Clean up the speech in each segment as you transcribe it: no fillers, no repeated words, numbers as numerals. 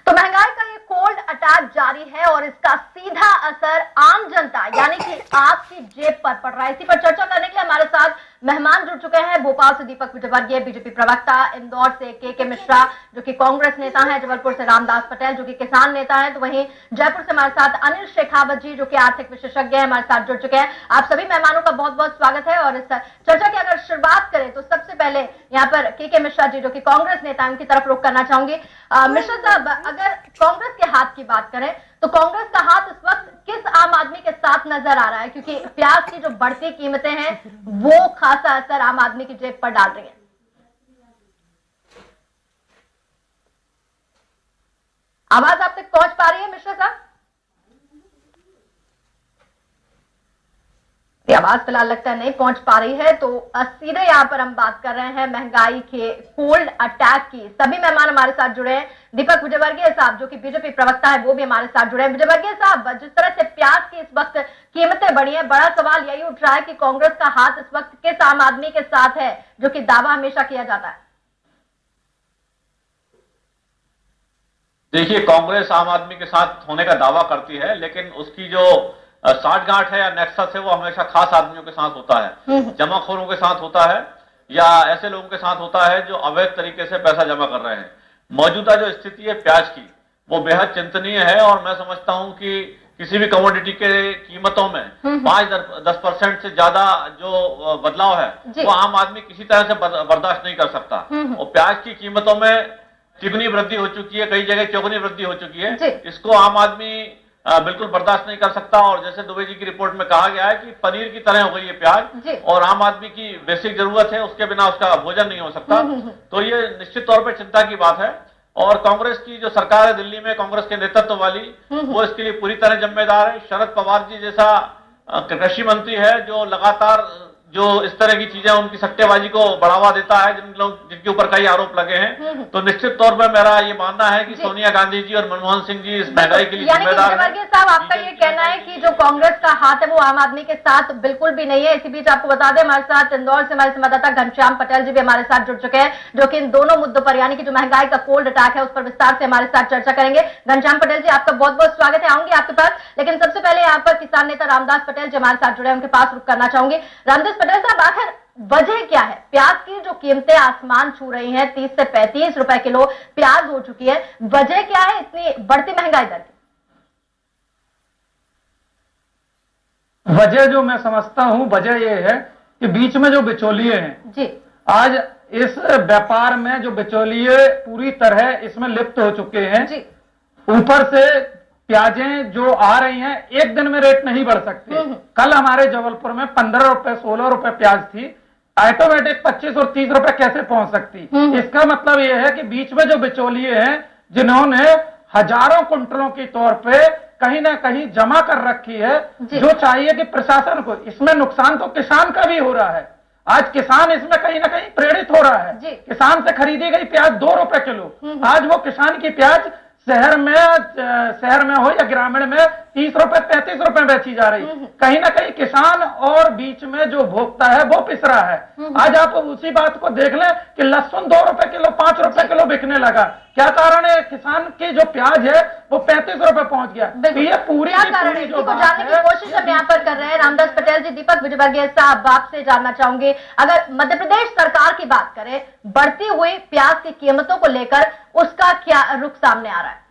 तो महंगाई का ये कोल्ड अटैक जारी है और इसका सीधा असर आम जनता यानी कि आपकी जेब पर पड़ रहा है। इसी पर चर्चा करने के लिए हमारे साथ मेहमान जुड़ चुके हैं। भोपाल से दीपक विजयवर्गीय बीजेपी प्रवक्ता, इंदौर से के मिश्रा जो कि कांग्रेस नेता हैं, जबलपुर से रामदास पटेल जो कि किसान नेता हैं, तो वहीं जयपुर से हमारे साथ अनिल शेखावत जी जो कि आर्थिक विशेषज्ञ हैं हमारे साथ जुड़ चुके हैं। आप सभी मेहमानों का बहुत बहुत स्वागत है। और इस चर्चा की अगर शुरुआत करें तो सबसे पहले यहाँ पर के मिश्रा जी जो कि कांग्रेस नेता है उनकी तरफ रुख करना चाहूंगी। मिश्रा साहब, अगर कांग्रेस के हाथ की बात करें तो कांग्रेस का हाथ इस वक्त किस आम आदमी के साथ नजर आ रहा है, क्योंकि प्याज की जो बढ़ती कीमतें हैं वो खासा असर आम आदमी की जेब पर डाल रही है। आवाज आप तक पहुंच पा रही है मिश्रा साहब? आवाज फिलहाल लगता है नहीं पहुंच पा रही है। तो सीधे यहाँ पर हम बात कर रहे हैं महंगाई के कोल्ड अटैक की। सभी मेहमान हमारे साथ जुड़े हैं। दीपक विजयवर्गीय साहब जो कि बीजेपी प्रवक्ता है वो भी हमारे साथ जुड़े हैं। विजयवर्गीय साहब, जिस तरह से प्याज की इस वक्त कीमतें बढ़ी हैं, बड़ा सवाल यही उठ रहा है कि कांग्रेस का हाथ इस वक्त किस आम आदमी के साथ है, जो कि दावा हमेशा किया जाता है। देखिए, कांग्रेस आम आदमी के साथ होने का दावा करती है, लेकिन उसकी जो साठगांठ है या नेक्सस है वो हमेशा खास आदमियों के साथ होता है, जमाखोरों के साथ होता है या ऐसे लोगों के साथ होता है जो अवैध तरीके से पैसा जमा कर रहे हैं। मौजूदा जो स्थिति है प्याज की वो बेहद चिंतनीय है और मैं समझता हूं कि किसी भी कमोडिटी के कीमतों में 5-10% से ज्यादा जो बदलाव है वो आम आदमी किसी तरह से बर्दाश्त नहीं कर सकता। और प्याज की कीमतों में तिगुनी वृद्धि हो चुकी है, कई जगह चौगुनी वृद्धि हो चुकी है। इसको आम आदमी बिल्कुल बर्दाश्त नहीं कर सकता। और जैसे दुबे जी की रिपोर्ट में कहा गया है कि पनीर की तरह हो गई है प्याज और आम आदमी की बेसिक जरूरत है, उसके बिना उसका भोजन नहीं हो सकता। तो ये निश्चित तौर पर चिंता की बात है। और कांग्रेस की जो सरकार है दिल्ली में, कांग्रेस के नेतृत्व वाली, वो इसके लिए पूरी तरह जिम्मेदार है। शरद पवार जी जैसा कृषि मंत्री है जो लगातार जो इस तरह की चीजें उनकी सट्टेबाजी को बढ़ावा देता है, जिनके ऊपर कई आरोप लगे हैं, तो निश्चित तौर पर मेरा ये मानना है कि सोनिया गांधी जी और मनमोहन सिंह जी इस महंगाई के लिए जिम्मेदार हैं। साहब, आपका ये कहना है कि जो कांग्रेस का हाथ है वो आम आदमी के साथ बिल्कुल भी नहीं है। इसी बीच आपको बता दें हमारे साथ इंदौर से हमारे संवाददाता घनश्याम पटेल जी भी हमारे साथ जुड़ चुके हैं, जो कि इन दोनों मुद्दों पर यानी कि जो महंगाई का कोल्ड अटैक है उस पर विस्तार से हमारे साथ चर्चा करेंगे। घनश्याम पटेल जी, आपका बहुत बहुत स्वागत है। आऊंगी आपके पास, लेकिन सबसे पहले यहाँ पर किसान नेता रामदास पटेल जी हमारे साथ जुड़े हैं, उनके पास रुख करना चाहूंगी। रामदास पटेल साहब, आखिर वजह क्या है? प्याज की जो कीमतें आसमान छू रही हैं, 30 से 35 रुपए किलो प्याज हो चुकी है, वजह क्या है इतनी बढ़ती महंगाई दर की? वजह जो मैं समझता हूं, वजह यह है कि बीच में जो बिचौलिए हैं जी, आज इस व्यापार में जो बिचौलिए पूरी तरह इसमें लिप्त हो चुके हैं जी। ऊपर से प्याजें जो आ रही हैं एक दिन में रेट नहीं बढ़ सकती। कल हमारे जबलपुर में 15 रुपए 16 रुपए प्याज थी, ऑटोमेटिक 25 और 30 रुपए कैसे पहुंच सकती? इसका मतलब यह है कि बीच में जो बिचौलिए हैं जिन्होंने हजारों कुंटलों के तौर पे कहीं ना कहीं जमा कर रखी है, जो चाहिए कि प्रशासन को, इसमें नुकसान तो किसान का भी हो रहा है। आज किसान इसमें कहीं ना कहीं प्रेरित हो रहा है। किसान से खरीदी गई प्याज 2 रुपए किलो, आज वो किसान की प्याज शहर में हो या ग्रामीण में 30 रुपए 35 रुपए बेची जा रही। कहीं ना कहीं किसान और बीच में जो भोक्ता है वो पिस रहा है। आज आप उसी बात को देख लें कि लहसुन 2 रुपए किलो 5 रुपए किलो बिकने लगा। क्या कारण है? किसान की जो प्याज है वो 35 रुपए पहुंच गया। तो ये पूरी कारण है, जानने की कोशिश हम यहाँ पर कर रहे हैं। रामदास पटेल जी, दीपक विजयवर्गीय साहब, आपसे जानना चाहूंगी, अगर मध्य प्रदेश सरकार की बात करें, बढ़ती हुई प्याज की कीमतों को लेकर उसका क्या रुख सामने आ रहा है?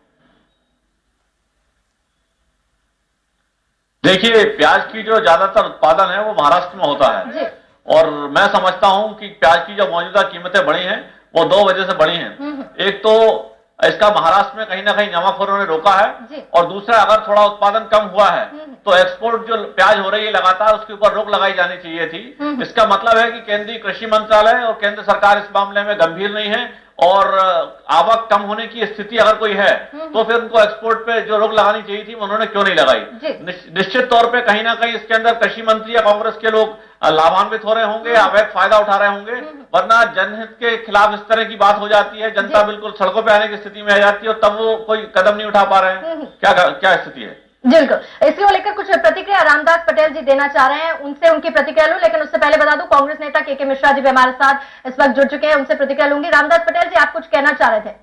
देखिए, प्याज की जो ज्यादातर उत्पादन है वो महाराष्ट्र में होता है और मैं समझता हूं कि प्याज की जो मौजूदा कीमतें बढ़ी हैं वो 2 वजह से बढ़ी हैं। एक तो इसका महाराष्ट्र में कहीं ना कहीं जमाखोरों ने रोका है और दूसरा, अगर थोड़ा उत्पादन कम हुआ है तो एक्सपोर्ट जो प्याज हो रही है लगातार, उसके ऊपर रोक लगाई जानी चाहिए थी। इसका मतलब है कि केंद्रीय कृषि मंत्रालय और केंद्र सरकार इस मामले में गंभीर नहीं है और आवक कम होने की स्थिति अगर कोई है तो फिर उनको एक्सपोर्ट पे जो रोक लगानी चाहिए थी उन्होंने क्यों नहीं लगाई? निश्चित तौर पे कहीं ना कहीं इसके अंदर कृषि मंत्री या कांग्रेस के लोग लाभान्वित हो रहे होंगे, अवैध फायदा उठा रहे होंगे, वरना जनहित के खिलाफ इस तरह की बात हो जाती है, जनता बिल्कुल सड़कों पे आने की स्थिति में आ जाती है और तब वो कोई कदम नहीं उठा पा रहे हैं। क्या स्थिति है? बिल्कुल, इसको लेकर कुछ प्रतिक्रिया रामदास पटेल जी देना चाह रहे हैं, उनसे उनकी प्रतिक्रिया लूं, लेकिन उससे पहले बता दूं कांग्रेस नेता के मिश्रा जी भी हमारे साथ इस वक्त जुड़ चुके हैं, उनसे प्रतिक्रिया लूंगी। रामदास पटेल जी, आप कुछ कहना चाह रहे थे?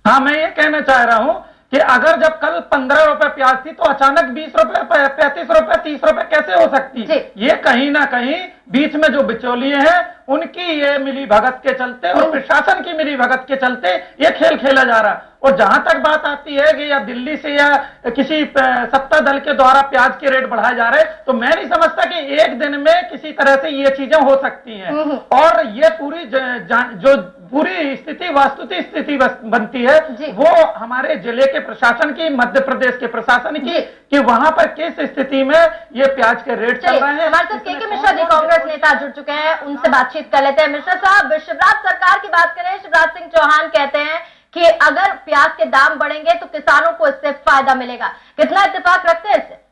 हाँ, मैं ये कहना चाह रहा हूं कि अगर जब कल 15 रुपए प्याज थी तो अचानक 20 रुपए, 35 रुपए, 30 रुपए कैसे हो सकती है? ये कहीं ना कहीं बीच में जो बिचौलिए हैं उनकी ये मिली भगत के चलते और प्रशासन की मिली भगत के चलते ये खेल खेला जा रहा है। और जहां तक बात आती है कि या दिल्ली से या किसी सत्ता दल के द्वारा प्याज के रेट बढ़ाए जा रहे हैं, तो मैं नहीं समझता कि एक दिन में किसी तरह से ये चीजें हो सकती हैं। और ये पूरी जो पूरी स्थिति वास्तुति स्थिति बनती है वो हमारे जिले के प्रशासन की, मध्य प्रदेश के प्रशासन की, कि वहां पर किस स्थिति में ये प्याज के रेट चल रहे हैं। हमारे साथ के मिश्रा जी कांग्रेस नेता जुड़ चुके हैं, उनसे बातचीत कर लेते हैं। मिश्रा साहब, शिवराज सरकार की बात करें, शिवराज सिंह चौहान कहते हैं कि अगर प्याज के दाम बढ़ेंगे तो किसानों को इससे फायदा मिलेगा, कितना इत्तेफाक रखते हैं इससे?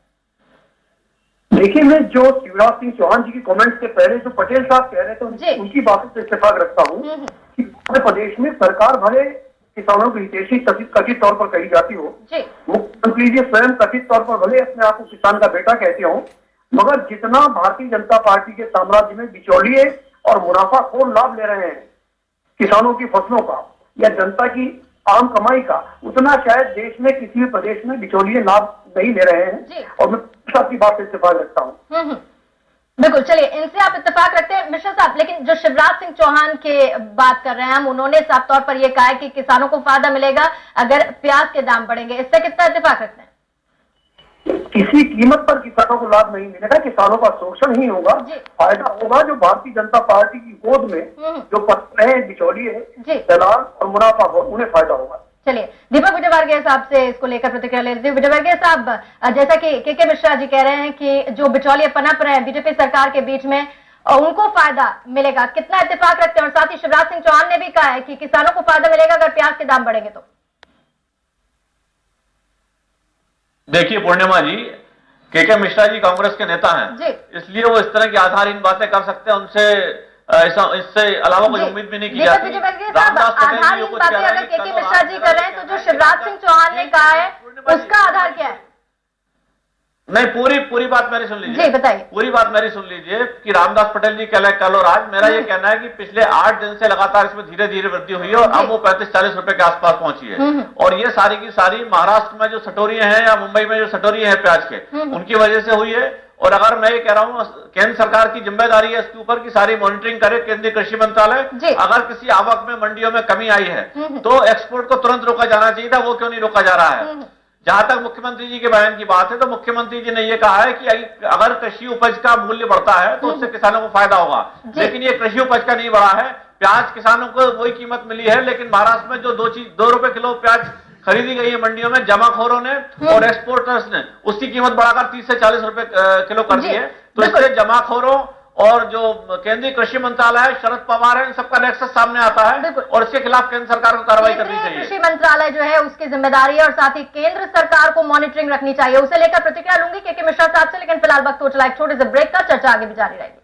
देखिए, मैं जो शिवराज सिंह चौहान जी की कमेंट्स के पहले जो पटेल साहब कह रहे थे उनकी बातों से इत्तेफाक रखता हूँ कि उत्तर प्रदेश में सरकार भले किसानों की हितैषी कथित तौर पर कही जाती हो, मुख्यमंत्री जी स्वयं कथित तौर पर भले अपने आप को किसान का बेटा कहते हो, मगर जितना भारतीय जनता पार्टी के साम्राज्य में बिचौलिए और मुनाफाखोर लाभ ले रहे हैं किसानों की फसलों का या जनता की आम कमाई का, उतना शायद देश में किसी भी प्रदेश में बिचौलिए लाभ नहीं ले रहे हैं। और मैं आपकी बात से इत्तेफाक रखता हूँ। बिल्कुल, चलिए, इनसे आप इत्तेफाक रखते हैं मिश्रा साहब। लेकिन जो शिवराज सिंह चौहान के बात कर रहे हैं हम, उन्होंने साफ तौर पर यह कहा है कि किसानों को फायदा मिलेगा अगर प्याज के दाम बढ़ेंगे, इससे कितना इत्तेफाक रखते हैं? किसी कीमत पर किसानों को लाभ नहीं मिलेगा, किसानों का शोषण ही होगा। फायदा होगा जो भारतीय जनता पार्टी की गोद में जो पत्ते हैं बिचौलिए, दलाल और मुनाफा, उन्हें फायदा होगा। चलिए, दीपक विजयवर्गीय साहब से इसको लेकर प्रतिक्रिया ले लेते हैं। विजयवर्गीय साहब, जैसा कि के मिश्रा जी कह रहे हैं कि जो बिचौलिए पनप रहे हैं बीजेपी सरकार के बीच में, उनको फायदा मिलेगा, कितना इत्तेफाक रखते हैं? और साथ ही शिवराज सिंह चौहान ने भी कहा है कि किसानों को फायदा मिलेगा अगर प्याज के दाम बढ़ेंगे तो। देखिए पूर्णिमा जी, के मिश्रा जी कांग्रेस के नेता हैं, इसलिए वो इस तरह की आधारहीन बातें कर सकते हैं, उनसे इससे अलावा कोई उम्मीद भी नहीं की जाती। आधारहीन बातें अगर के मिश्रा जी कर रहे हैं तो जो शिवराज सिंह चौहान ने कहा है उसका आधार क्या है? नहीं, पूरी बात मेरी सुन लीजिए। जी बताइए। पूरी बात मेरी सुन लीजिए कि रामदास पटेल जी कल और आज मेरा ये कहना है कि पिछले 8 दिन से लगातार इसमें धीरे धीरे वृद्धि हुई है और अब वो 35-40 रुपए के आसपास पहुंची है। और ये सारी की सारी महाराष्ट्र में जो सटोरियां हैं या मुंबई में जो सटोरियां हैं प्याज के, उनकी वजह से हुई है। और अगर मैं ये कह रहा हूं केंद्र सरकार की जिम्मेदारी है इसके ऊपर की सारी मॉनिटरिंग करे केंद्रीय कृषि मंत्रालय। अगर किसी आवक में मंडियों में कमी आई है तो एक्सपोर्ट को तुरंत रोका जाना चाहिए था, वो क्यों नहीं रोका जा रहा है? जहां तक मुख्यमंत्री जी के बयान की बात है तो मुख्यमंत्री जी ने यह कहा है कि अगर कृषि उपज का मूल्य बढ़ता है तो उससे किसानों को फायदा होगा, लेकिन ये कृषि उपज का नहीं बढ़ा है। प्याज किसानों को वही कीमत मिली है, लेकिन महाराष्ट्र में जो 2 रुपए किलो प्याज खरीदी गई है मंडियों में जमाखोरों ने और एक्सपोर्टर्स ने उसकी कीमत बढ़ाकर 30 से 40 रुपए किलो कर दी है। तो इससे जमाखोरों और जो केंद्रीय कृषि मंत्रालय है, शरद पवार है, इन सबका नेक्सस सामने आता है और इसके खिलाफ केंद्र सरकार को कार्रवाई करनी चाहिए। कृषि मंत्रालय जो है उसकी जिम्मेदारी है और साथ ही केंद्र सरकार को मॉनिटरिंग रखनी चाहिए। उसे लेकर प्रतिक्रिया लूंगी के मिश्रा साहब से, लेकिन फिलहाल वक्त हो चला एक छोटे से ब्रेक का, चर्चा आगे भी जारी रहेगी।